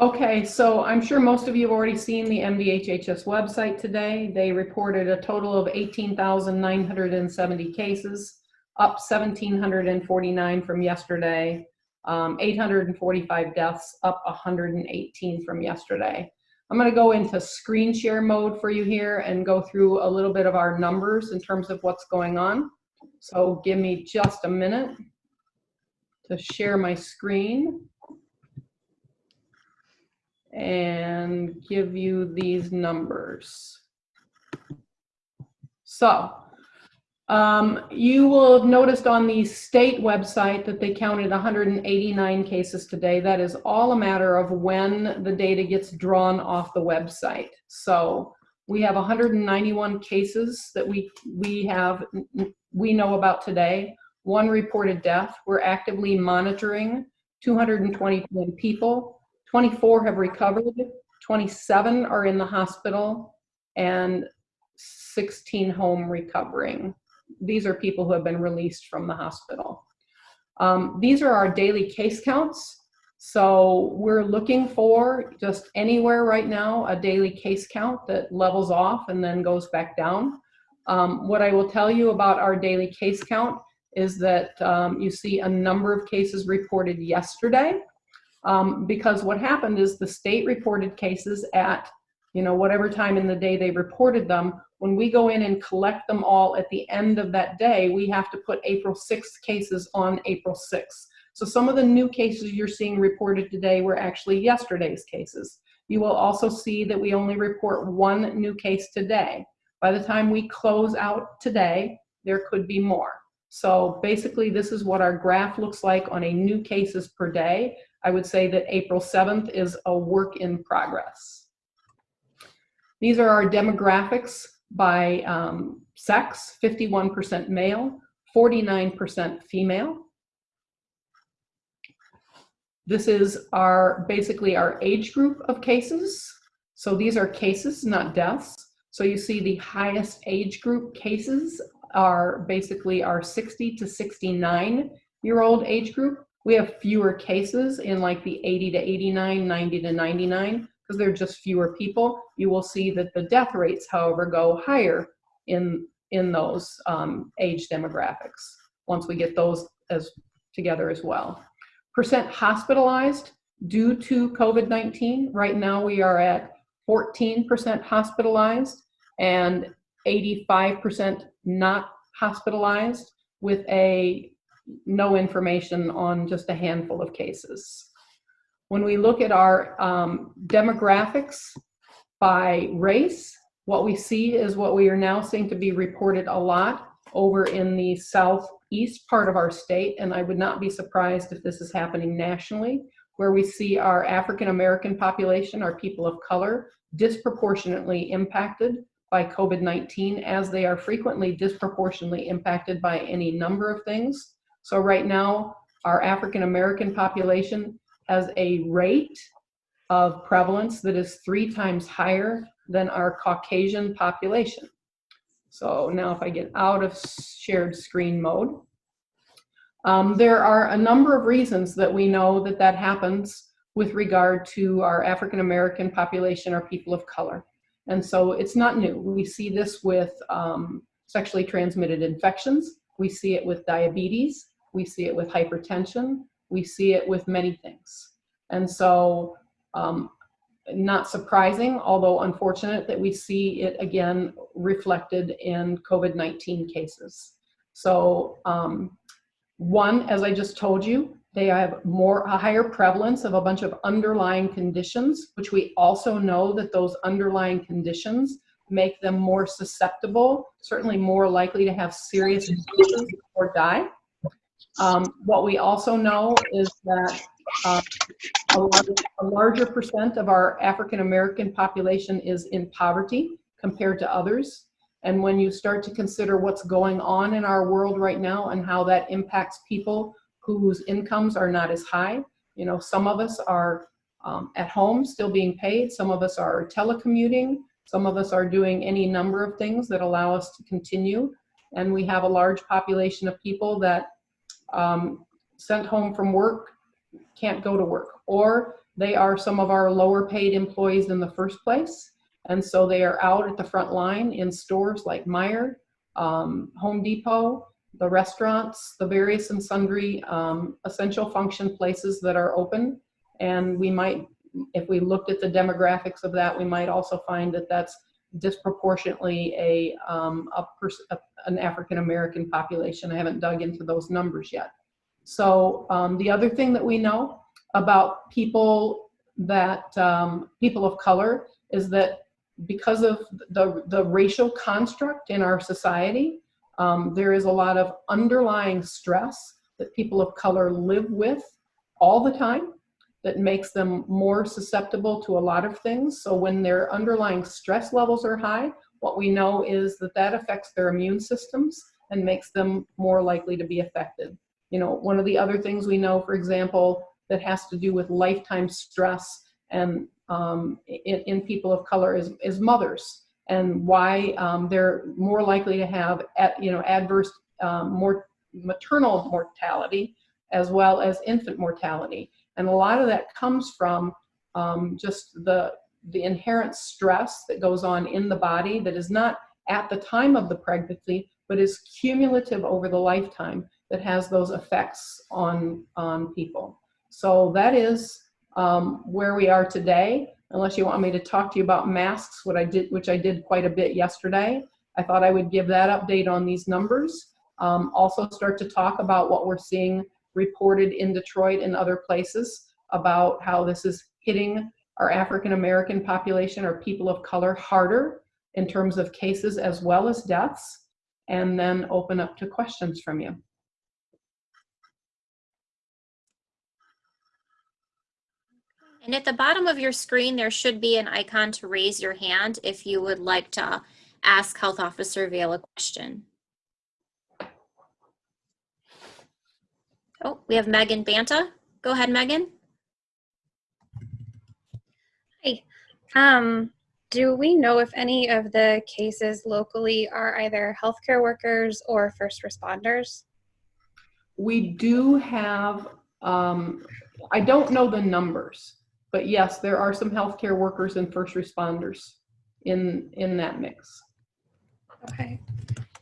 Okay, so I'm sure most of you have already seen the MDHHS website today. They reported a total of 18,970 cases, up 1,749 from yesterday, 845 deaths, up 118 from yesterday. I'm going to go into screen share mode for you here and go through a little bit of our numbers in terms of what's going on. So give me just a minute to share my screen and give you these numbers. So you will have noticed on the state website that they counted 189 cases today. That is all a matter of when the data gets drawn off the website. So we have 191 cases that we know about today. 1 reported death. We're actively monitoring 221 people. 24 have recovered, 27 are in the hospital, and 16 home recovering. These are people who have been released from the hospital. These are our daily case counts. So we're looking for just anywhere right now a daily case count that levels off and then goes back down. What I will tell you about our daily case count is that you see a number of cases reported yesterday. Because what happened is the state reported cases at, whatever time in the day they reported them. When we go in and collect them all at the end of that day, we have to put April 6th cases on April 6th. So some of the new cases you're seeing reported today were actually yesterday's cases. You will also see that we only report 1 new case today. By the time we close out today, there could be more. So basically, this is what our graph looks like on a new cases per day. I would say that April 7th is a work in progress. These are our demographics by sex: 51% male, 49% female. This is basically our age group of cases. So these are cases, not deaths. So you see the highest age group cases are basically our 60 to 69-year-old age group. We have fewer cases in like the 80 to 89, 90 to 99, because there are just fewer people. You will see that the death rates, however, go higher in those age demographics once we get those together as well. Percent hospitalized due to COVID-19. Right now we are at 14% hospitalized and 85% not hospitalized, with no information on just a handful of cases. When we look at our demographics by race, what we see is what we are now seeing to be reported a lot over in the southeast part of our state, and I would not be surprised if this is happening nationally, where we see our African American population, our people of color, disproportionately impacted by COVID-19, as they are frequently disproportionately impacted by any number of things. So right now, our African American population has a rate of prevalence that is 3 times higher than our Caucasian population. So now if I get out of shared screen mode, there are a number of reasons that we know that happens with regard to our African American population or people of color. And so it's not new. We see this with sexually transmitted infections. We see it with diabetes. We see it with hypertension. We see it with many things. And so not surprising, although unfortunate, that we see it again reflected in COVID-19 cases. So one, as I just told you, they have a higher prevalence of a bunch of underlying conditions, which we also know that those underlying conditions make them more susceptible, certainly more likely to have serious diseases or die. What we also know is that a larger percent of our African American population is in poverty compared to others. And when you start to consider what's going on in our world right now and how that impacts people whose incomes are not as high, some of us are at home still being paid, some of us are telecommuting, some of us are doing any number of things that allow us to continue. And we have a large population of people that sent home from work can't go to work, or They are some of our lower paid employees in the first place. And so they are out at the front line in stores like Meijer, Home Depot, the restaurants, the various and sundry essential function places that are open. And we might, if we looked at the demographics of that, we might also find that that's disproportionately an African American population. I haven't dug into those numbers yet. So the other thing that we know about people of color is that because of the racial construct in our society, there is a lot of underlying stress that people of color live with all the time that makes them more susceptible to a lot of things. So when their underlying stress levels are high, what we know is that that affects their immune systems and makes them more likely to be affected. You know, one of the other things we know, for example, that has to do with lifetime stress and in people of color is mothers, and why they're more likely to have adverse maternal mortality as well as infant mortality. And a lot of that comes from just the inherent stress that goes on in the body that is not at the time of the pregnancy, but is cumulative over the lifetime, that has those effects on people. So that is where we are today. Unless you want me to talk to you about masks, which I did quite a bit yesterday. I thought I would give that update on these numbers. Also start to talk about what we're seeing reported in Detroit and other places about how this is hitting our African American population or people of color harder in terms of cases as well as deaths, and then open up to questions from you. And at the bottom of your screen, there should be an icon to raise your hand if you would like to ask Health Officer Vail a question. Oh, we have Megan Banta. Go ahead, Megan. Hi. Do we know if any of the cases locally are either healthcare workers or first responders? We do have, I don't know the numbers, but yes, there are some healthcare workers and first responders in that mix. Okay.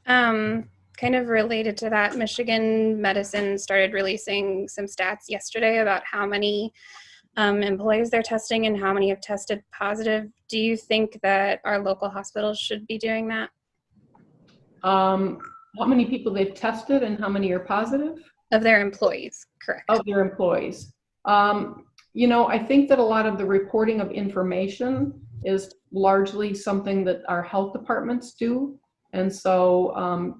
Kind of related to that, Michigan Medicine started releasing some stats yesterday about how many employees they're testing and how many have tested positive. Do you think that our local hospitals should be doing that? How many people they've tested and how many are positive? Of their employees, correct. Of their employees. You know, I think that a lot of the reporting of information is largely something that our health departments do. And so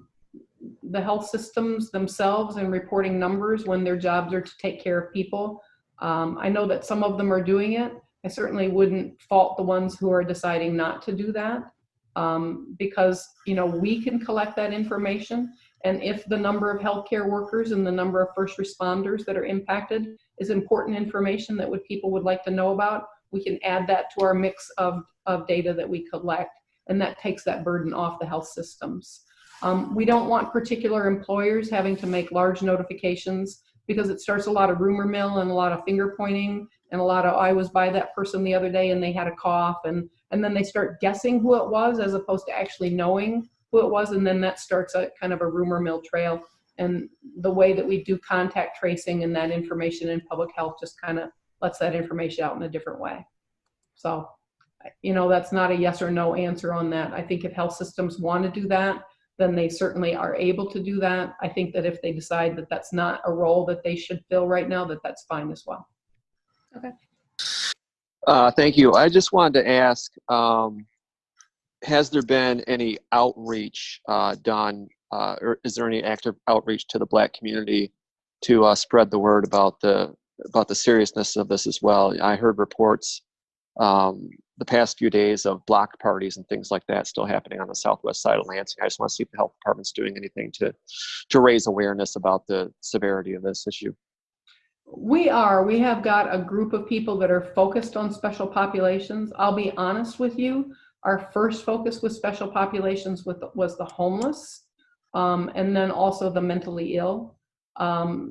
the health systems themselves and reporting numbers when their jobs are to take care of people. I know that some of them are doing it. I certainly wouldn't fault the ones who are deciding not to do that, because, you know, we can collect that information. And if the number of healthcare workers and the number of first responders that are impacted is important information that people would like to know about, we can add that to our mix of data that we collect. And that takes that burden off the health systems. We don't want particular employers having to make large notifications, because it starts a lot of rumor mill and a lot of finger pointing and a lot of, I was by that person the other day and they had a cough, and then they start guessing who it was as opposed to actually knowing who it was, and then that starts a kind of a rumor mill trail. And the way that we do contact tracing and that information in public health just kind of lets that information out in a different way. So, you know, that's not a yes or no answer on that. I think if health systems want to do that, then they certainly are able to do that. I think that if they decide that that's not a role that they should fill right now, that's fine as well. Okay. Thank you. I just wanted to ask, has there been any outreach done, or is there any active outreach to the Black community to spread the word about the seriousness of this as well? I heard reports the past few days of block parties and things like that still happening on the southwest side of Lansing. I just want to see if the health department's doing anything to raise awareness about the severity of this issue. We have got a group of people that are focused on special populations. I'll be honest with you, our first focus with special populations was the homeless, and then also the mentally ill.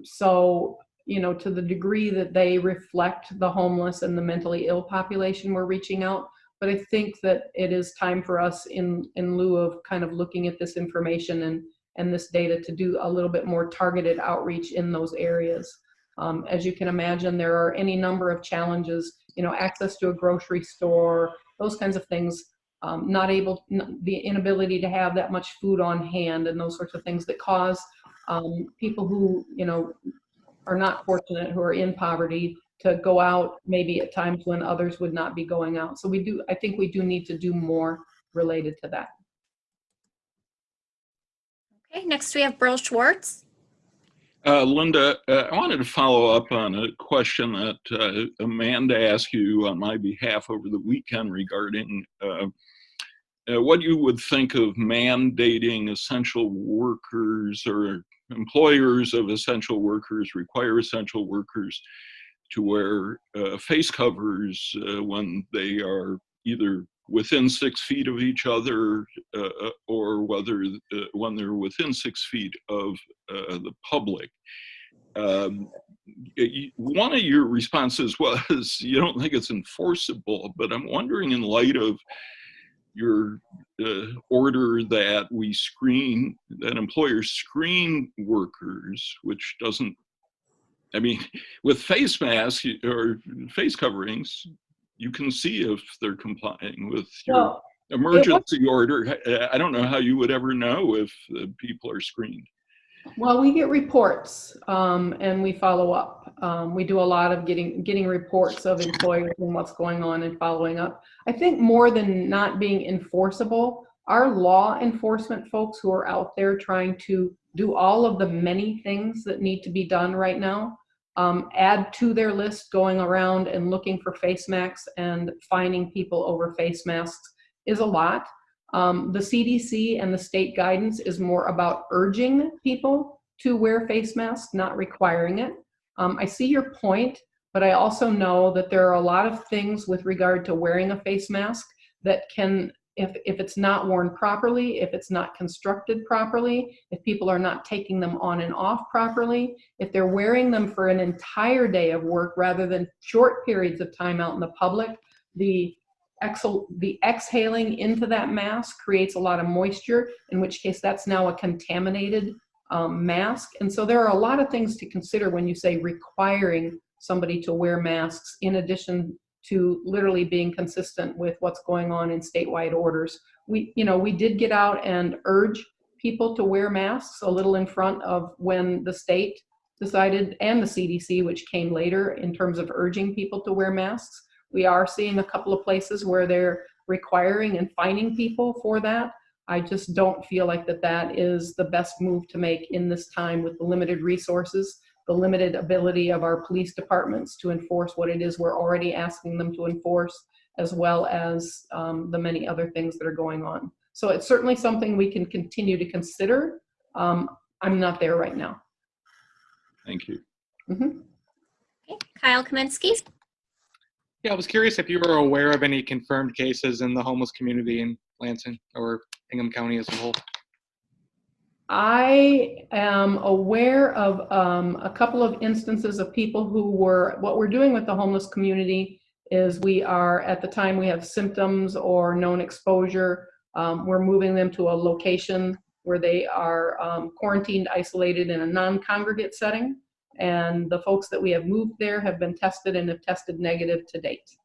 So to the degree that they reflect the homeless and the mentally ill population, we're reaching out. But I think that it is time for us, in lieu of kind of looking at this information and this data, to do a little bit more targeted outreach in those areas. As you can imagine, there are any number of challenges, access to a grocery store, those kinds of things, the inability to have that much food on hand, and those sorts of things that cause people who, are not fortunate, who are in poverty, to go out maybe at times when others would not be going out. So I think we do need to do more related to that. Okay, next we have Burl Schwartz. Linda, I wanted to follow up on a question that Amanda asked you on my behalf over the weekend regarding what you would think of mandating essential workers, or employers of essential workers require essential workers to wear face covers when they are either within 6 feet of each other or whether when they're within 6 feet of the public. One of your responses was you don't think it's enforceable, but I'm wondering, in light of your order that employers screen workers, which doesn't, I mean, with face masks or face coverings, you can see if they're complying with your emergency order. I don't know how you would ever know if people are screened. Well, we get reports and we follow up. We do a lot of getting reports of employers and what's going on and following up. I think more than not being enforceable, our law enforcement folks who are out there trying to do all of the many things that need to be done right now, add to their list going around and looking for face masks and fining people over face masks is a lot. The CDC and the state guidance is more about urging people to wear face masks, not requiring it. I see your point, but I also know that there are a lot of things with regard to wearing a face mask that can, if it's not worn properly, if it's not constructed properly, if people are not taking them on and off properly, if they're wearing them for an entire day of work rather than short periods of time out in the public, the exhaling into that mask creates a lot of moisture, in which case that's now a contaminated mask. And so there are a lot of things to consider when you say requiring somebody to wear masks, in addition to literally being consistent with what's going on in statewide orders. We did get out and urge people to wear masks a little in front of when the state decided, and the CDC, which came later, in terms of urging people to wear masks. We are seeing a couple of places where they're requiring and fining people for that. I just don't feel like that is the best move to make in this time, with the limited resources, the limited ability of our police departments to enforce what it is we're already asking them to enforce, as well as the many other things that are going on. So it's certainly something we can continue to consider. I'm not there right now. Thank you. Mm-hmm. Okay. Kyle Kaminsky. Yeah, I was curious if you were aware of any confirmed cases in the homeless community in Lansing or Ingham County as a whole. I am aware of a couple of instances of people who what we're doing with the homeless community is we are, at the time we have symptoms or known exposure, we're moving them to a location where they are quarantined, isolated in a non-congregate setting. And the folks that we have moved there have been tested and have tested negative to date.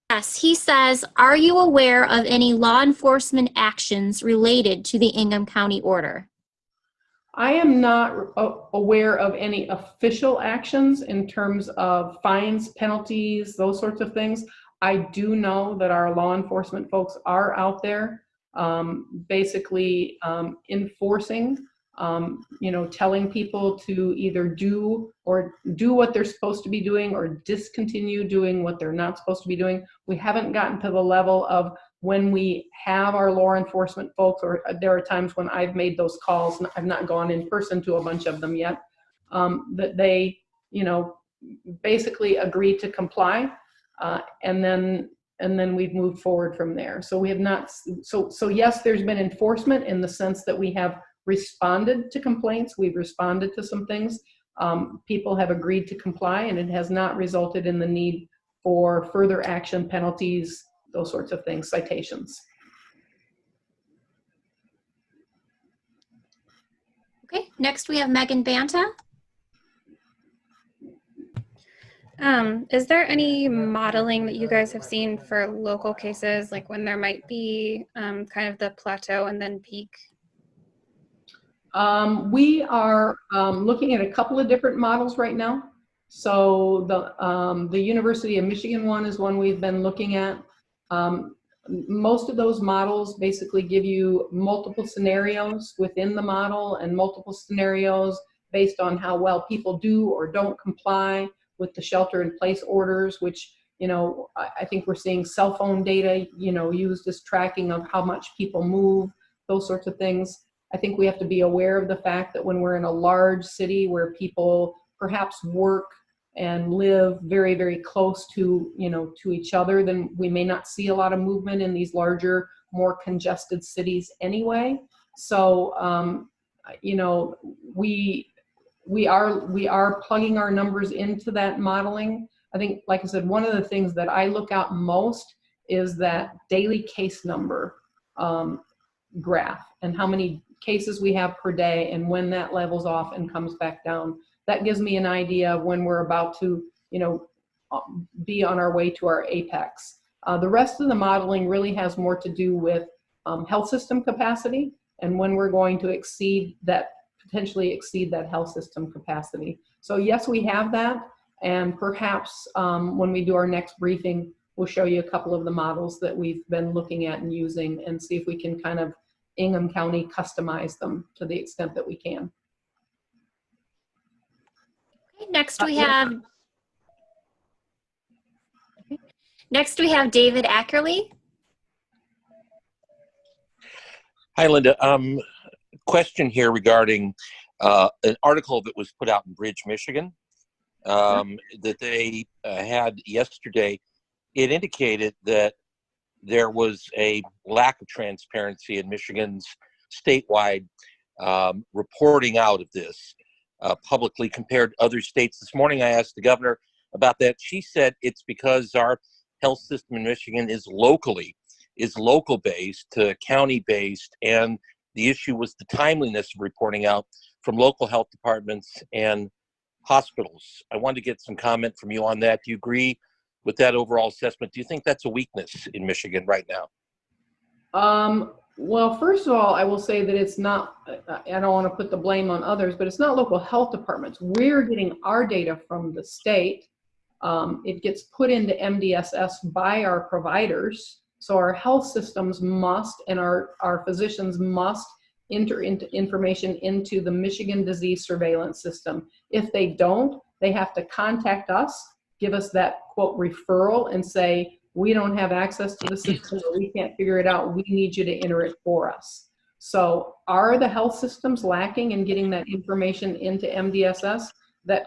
Yes, he says, are you aware of any law enforcement actions related to the Ingham County order? I am not aware of any official actions in terms of fines, penalties, those sorts of things. I do know that our law enforcement folks are out there basically enforcing, telling people to either do what they're supposed to be doing or discontinue doing what they're not supposed to be doing. We haven't gotten to the level of when we have our law enforcement folks, or there are times when I've made those calls, and I've not gone in person to a bunch of them yet, that they, basically agree to comply, and then we've moved forward from there. So we have not, so yes, there's been enforcement in the sense that we have responded to complaints. We've responded to some things. People have agreed to comply, and it has not resulted in the need for further action, penalties, those sorts of things, citations. Okay, next we have Megan Banta. Is there any modeling that you guys have seen for local cases, like when there might be kind of the plateau and then peak? We are looking at a couple of different models right now. So the University of Michigan one is one we've been looking at. Most of those models basically give you multiple scenarios within the model and multiple scenarios based on how well people do or don't comply with the shelter-in-place orders, which, you know, I think we're seeing cell phone data, you know, used as tracking of how much people move, those sorts of things. I think we have to be aware of the fact that when we're in a large city where people perhaps work and live very, very close to, you know, to each other, then we may not see a lot of movement in these larger, more congested cities anyway. So, you know, we are plugging our numbers into that modeling. I think, like I said, one of the things that I look at most is that daily case number graph and how many cases we have per day and when that levels off and comes back down. That gives me an idea of when we're about to, you know, be on our way to our apex. The rest of the modeling really has more to do with health system capacity and when we're going to potentially exceed that health system capacity. So yes, we have that, and perhaps when we do our next briefing, we'll show you a couple of the models that we've been looking at and using and see if we can kind of Ingham County customize them to the extent that we can. Okay, next we have David Ackerley. Hi, Linda. Question here regarding an article that was put out in Bridge, Michigan, that they had yesterday. It indicated that there was a lack of transparency in Michigan's statewide reporting out of this publicly compared to other states. This morning I asked the governor about that. She said it's because our health system in Michigan is local based to county based, and the issue was the timeliness of reporting out from local health departments and hospitals. I wanted to get some comment from you on that. Do you agree with that overall assessment? Do you think that's a weakness in Michigan right now? Well, first of all, I will say that it's not, I don't want to put the blame on others, but it's not local health departments. We're getting our data from the state. It gets put into MDSS by our providers. So our health systems must, and our physicians must enter into information into the Michigan Disease Surveillance System. If they don't, they have to contact us, give us that quote referral and say, we don't have access to the system or we can't figure it out. We need you to enter it for us. So are the health systems lacking in getting that information into MDSS? That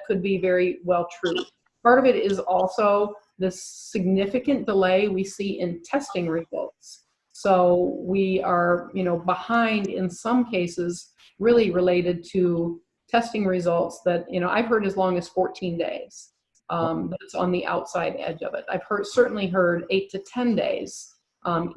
could be very well true. Part of it is also the significant delay we see in testing results. So we are, you know, behind in some cases really related to testing results that, you know, I've heard as long as 14 days. That's on the outside edge of it. I've certainly heard 8 to 10 days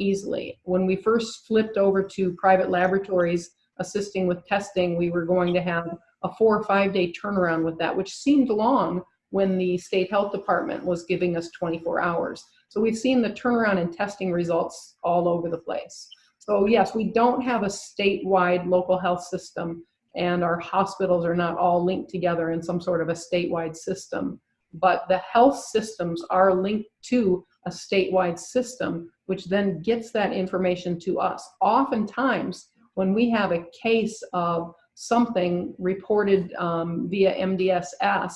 easily. When we first flipped over to private laboratories assisting with testing, we were going to have a 4 or 5 day turnaround with that, which seemed long when the state health department was giving us 24 hours. So we've seen the turnaround in testing results all over the place. So yes, we don't have a statewide local health system, and our hospitals are not all linked together in some sort of a statewide system. But the health systems are linked to a statewide system, which then gets that information to us. Oftentimes, when we have a case of something reported via MDSS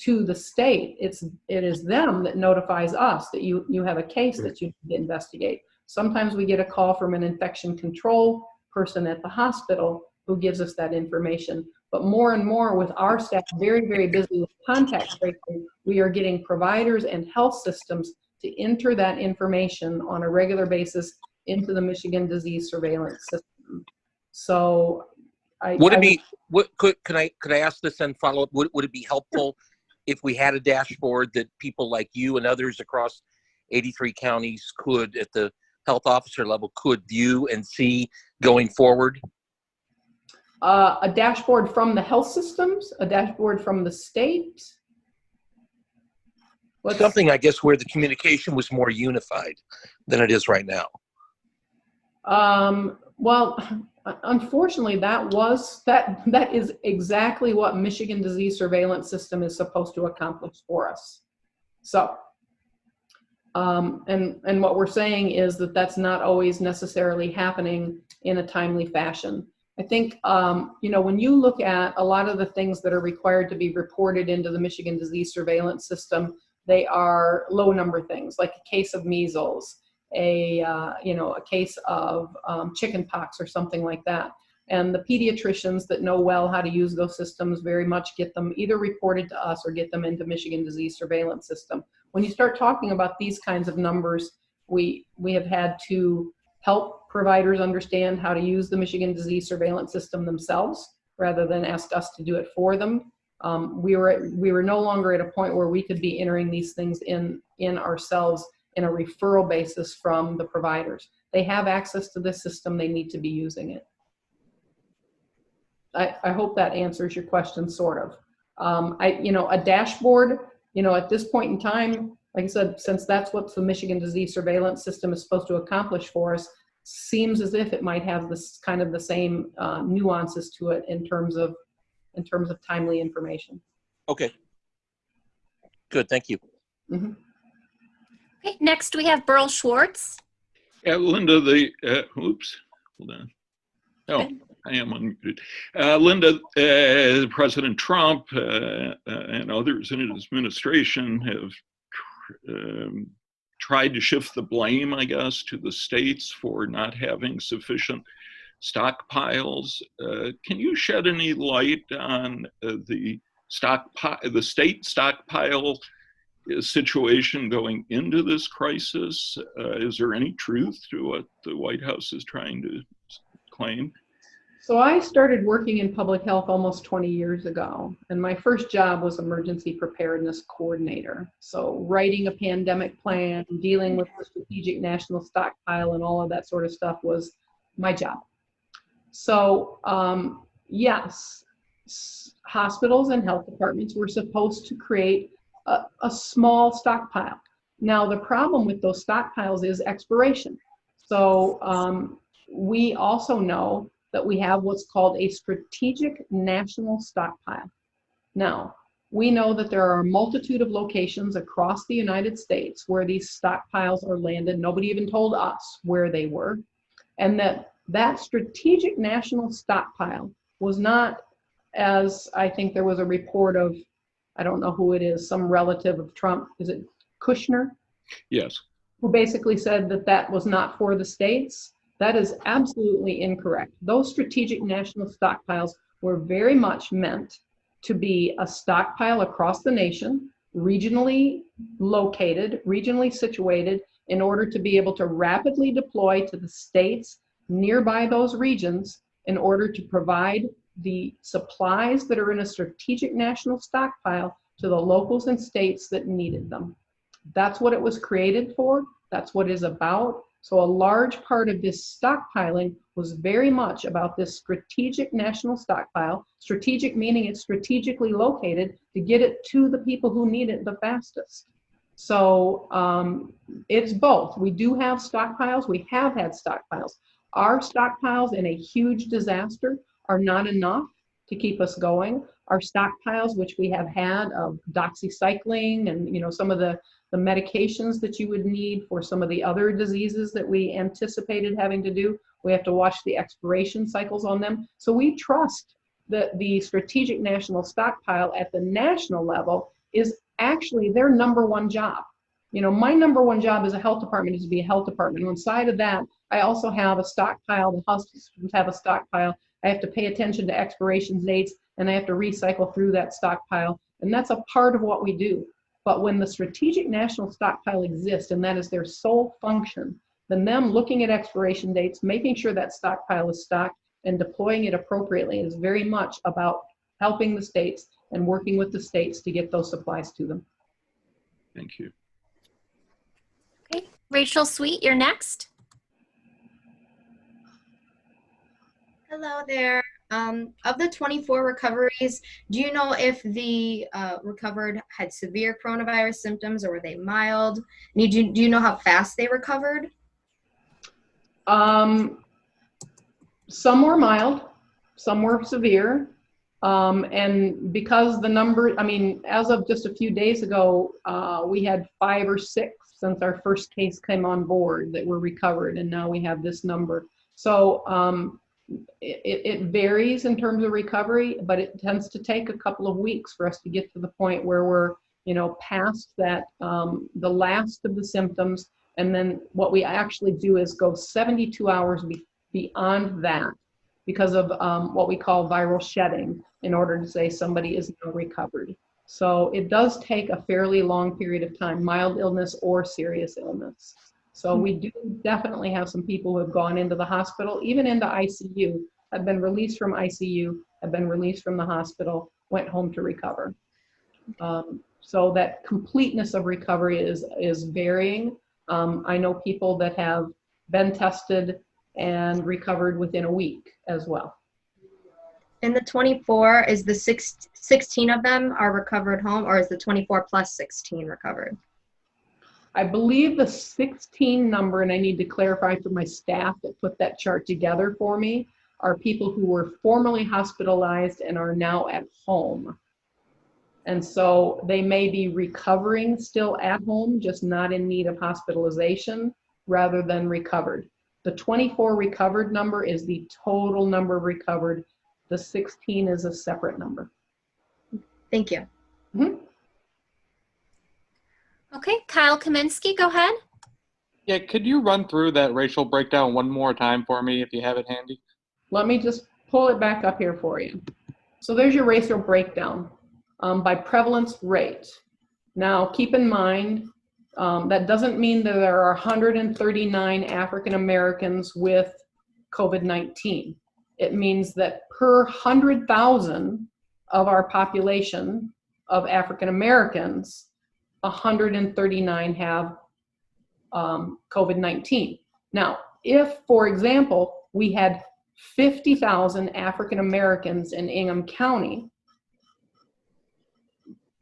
to the state, it is them that notifies us that you have a case that you need to investigate. Sometimes we get a call from an infection control person at the hospital who gives us that information. But more and more with our staff very, very busy with contact tracing, we are getting providers and health systems to enter that information on a regular basis into the Michigan Disease Surveillance System. So Would it be, could I ask this and follow up? Would it be helpful if we had a dashboard that people like you and others across 83 counties could, at the health officer level, could view and see going forward? A dashboard from the health systems, a dashboard from the state. Something, I guess, where the communication was more unified than it is right now. Well, unfortunately, that is exactly what Michigan Disease Surveillance System is supposed to accomplish for us. So, and what we're saying is that that's not always necessarily happening in a timely fashion. I think, when you look at a lot of the things that are required to be reported into the Michigan Disease Surveillance System, they are low number things, like a case of measles, a case of chicken pox or something like that. And the pediatricians that know well how to use those systems very much get them either reported to us or get them into Michigan Disease Surveillance System. When you start talking about these kinds of numbers, we have had to help providers understand how to use the Michigan Disease Surveillance System themselves rather than ask us to do it for them. We were no longer at a point where we could be entering these things in ourselves in a referral basis from the providers. They have access to this system, they need to be using it. I hope that answers your question, sort of. A dashboard, at this point in time, like I said, since that's what the Michigan Disease Surveillance System is supposed to accomplish for us, seems as if it might have this kind of the same nuances to it in terms of timely information. Okay. Good, thank you. Mm-hmm. Okay, next we have Burl Schwartz. Yeah, Linda, oops, hold on. Oh, I am unmuted. Linda, President Trump and others in his administration have tried to shift the blame, I guess, to the states for not having sufficient stockpiles. Can you shed any light on the state stockpile situation going into this crisis? Is there any truth to what the White House is trying to claim? So I started working in public health almost 20 years ago, and my first job was emergency preparedness coordinator. So writing a pandemic plan, dealing with the strategic national stockpile and all of that sort of stuff was my job. So yes, hospitals and health departments were supposed to create a small stockpile. Now the problem with those stockpiles is expiration. So we also know that we have what's called a strategic national stockpile. Now, we know that there are a multitude of locations across the United States where these stockpiles are landed. Nobody even told us where they were. And that strategic national stockpile was not, as I think there was a report of, I don't know who it is, some relative of Trump, is it Kushner? Yes. Who basically said that that was not for the states. That is absolutely incorrect. Those strategic national stockpiles were very much meant to be a stockpile across the nation, regionally located, regionally situated, in order to be able to rapidly deploy to the states nearby those regions in order to provide the supplies that are in a strategic national stockpile to the locals and states that needed them. That's what it was created for. That's what it's about. So a large part of this stockpiling was very much about this strategic national stockpile, strategic meaning it's strategically located to get it to the people who need it the fastest. So it's both. We do have stockpiles. We have had stockpiles. Our stockpiles in a huge disaster are not enough to keep us going. Our stockpiles, which we have had of doxycycline and some of the medications that you would need for some of the other diseases that we anticipated having to do, we have to watch the expiration cycles on them. So we trust that the strategic national stockpile at the national level is actually their number one job. My number one job as a health department is to be a health department. On the side of that, I also have a stockpile. The hospitals have a stockpile. I have to pay attention to expiration dates, and I have to recycle through that stockpile. And that's a part of what we do. But when the strategic national stockpile exists, and that is their sole function, then them looking at expiration dates, making sure that stockpile is stocked, and deploying it appropriately is very much about helping the states and working with the states to get those supplies to them. Thank you. Okay, Rachel Sweet, you're next. Hello there. Of the 24 recoveries, do you know if the recovered had severe coronavirus symptoms or were they mild? Do you know how fast they recovered? Some were mild, some were severe. And because the number, I mean, as of just a few days ago, we had 5 or 6 since our first case came on board that were recovered, and now we have this number. So it varies in terms of recovery, but it tends to take a couple of weeks for us to get to the point where we're, you know, past that, the last of the symptoms. And then what we actually do is go 72 hours beyond that because of what we call viral shedding in order to say somebody is now recovered. So it does take a fairly long period of time, mild illness or serious illness. So we do definitely have some people who have gone into the hospital, even into ICU, have been released from ICU, have been released from the hospital, went home to recover. So that completeness of recovery is varying. I know people that have been tested and recovered within a week as well. In the 24, is the 16 of them are recovered home, or is the 24 plus 16 recovered? I believe the 16 number, and I need to clarify for my staff that put that chart together for me, are people who were formerly hospitalized and are now at home. And so they may be recovering still at home, just not in need of hospitalization, rather than recovered. The 24 recovered number is the total number recovered. The 16 is a separate number. Thank you. Mm-hmm. Okay, Kyle Kaminsky, go ahead. Yeah, could you run through that racial breakdown one more time for me if you have it handy? Let me just pull it back up here for you. So there's your racial breakdown by prevalence rate. Now keep in mind, that doesn't mean that there are 139 African Americans with COVID-19. It means that per 100,000 of our population of African Americans, 139 have COVID-19. Now, if, for example, we had 50,000 African Americans in Ingham County,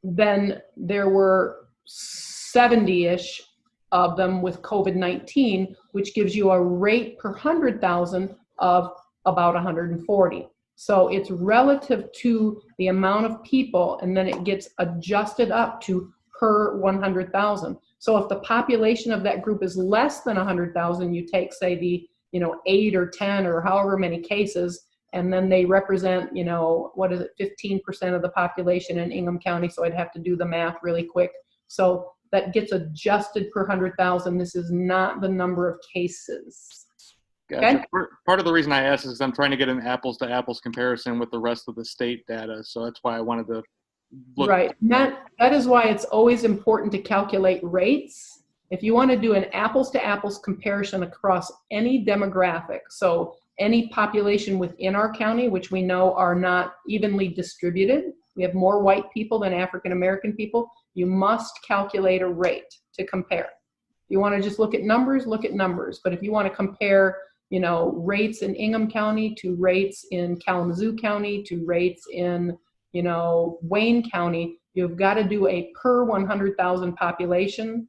then there were 70-ish of them with COVID-19, which gives you a rate per 100,000 of about 140. So it's relative to the amount of people, and then it gets adjusted up to per 100,000. So if the population of that group is less than 100,000, you take, say, the 8 or 10 or however many cases, and then they represent, what is it, 15% of the population in Ingham County. So I'd have to do the math really quick. So that gets adjusted per 100,000. This is not the number of cases. Gotcha. Okay. Part of the reason I asked is I'm trying to get an apples to apples comparison with the rest of the state data. So that's why I wanted to look. Right. That is why it's always important to calculate rates. If you want to do an apples to apples comparison across any demographic, so any population within our county, which we know are not evenly distributed, we have more white people than African American people, you must calculate a rate to compare. If you want to just look at numbers, look at numbers. But if you want to compare, rates in Ingham County to rates in Kalamazoo County to rates in, Wayne County, you've got to do a per 100,000 population,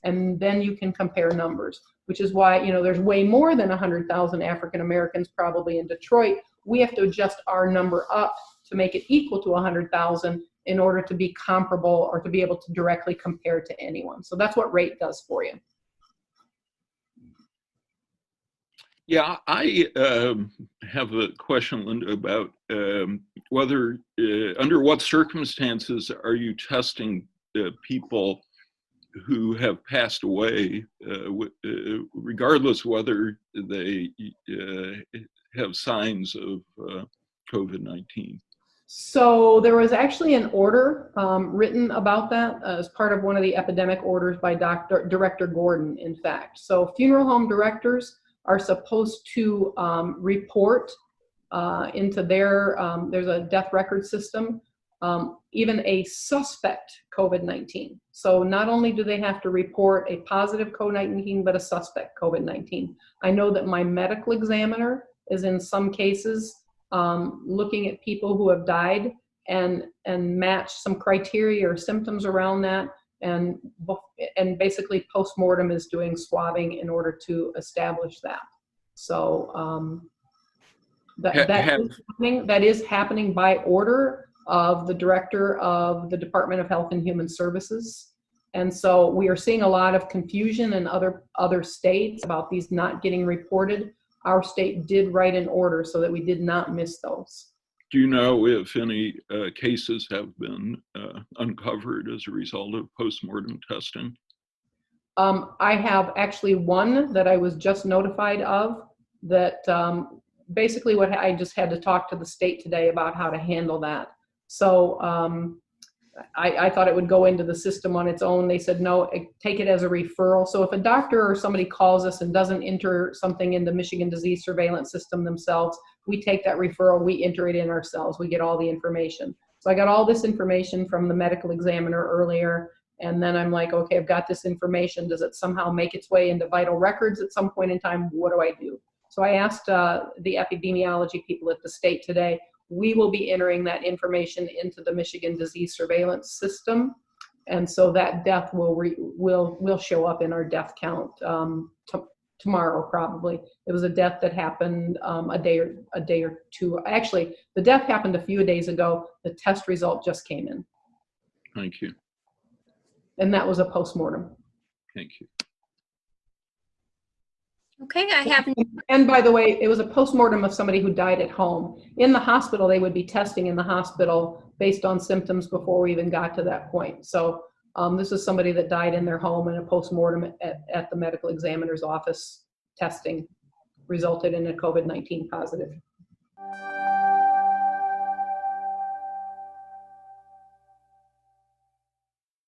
and then you can compare numbers, which is why, there's way more than 100,000 African Americans probably in Detroit. We have to adjust our number up to make it equal to 100,000 in order to be comparable or to be able to directly compare to anyone. So that's what rate does for you. Yeah, I have a question, Linda, about whether, under what circumstances are you testing people who have passed away, regardless whether they have signs of COVID-19? So there was actually an order written about that as part of one of the epidemic orders by Director Gordon, in fact. So funeral home directors are supposed to report into their, there's a death record system, even a suspect COVID-19. So not only do they have to report a positive COVID-19, but a suspect COVID-19. I know that my medical examiner is in some cases looking at people who have died and match some criteria or symptoms around that, and basically postmortem is doing swabbing in order to establish that. So that is happening by order of the director of the Department of Health and Human Services. And so we are seeing a lot of confusion in other states about these not getting reported. Our state did write an order so that we did not miss those. Do you know if any cases have been uncovered as a result of postmortem testing? I have actually one that I was just notified of that basically what I just had to talk to the state today about how to handle that. So I thought it would go into the system on its own. They said, no, take it as a referral. So if a doctor or somebody calls us and doesn't enter something in the Michigan Disease Surveillance System themselves, we take that referral, we enter it in ourselves, we get all the information. So I got all this information from the medical examiner earlier, and then I'm like, okay, I've got this information. Does it somehow make its way into vital records at some point in time? What do I do? So I asked the epidemiology people at the state today. We will be entering that information into the Michigan Disease Surveillance System, and so that death will show up in our death count tomorrow probably. It was a death that happened a day or two. Actually, the death happened a few days ago. The test result just came in. Thank you. And that was a postmortem. Thank you. Okay, I have. And by the way, it was a postmortem of somebody who died at home. In the hospital, they would be testing in the hospital based on symptoms before we even got to that point. So this is somebody that died in their home, and a postmortem at the medical examiner's office testing resulted in a COVID-19 positive.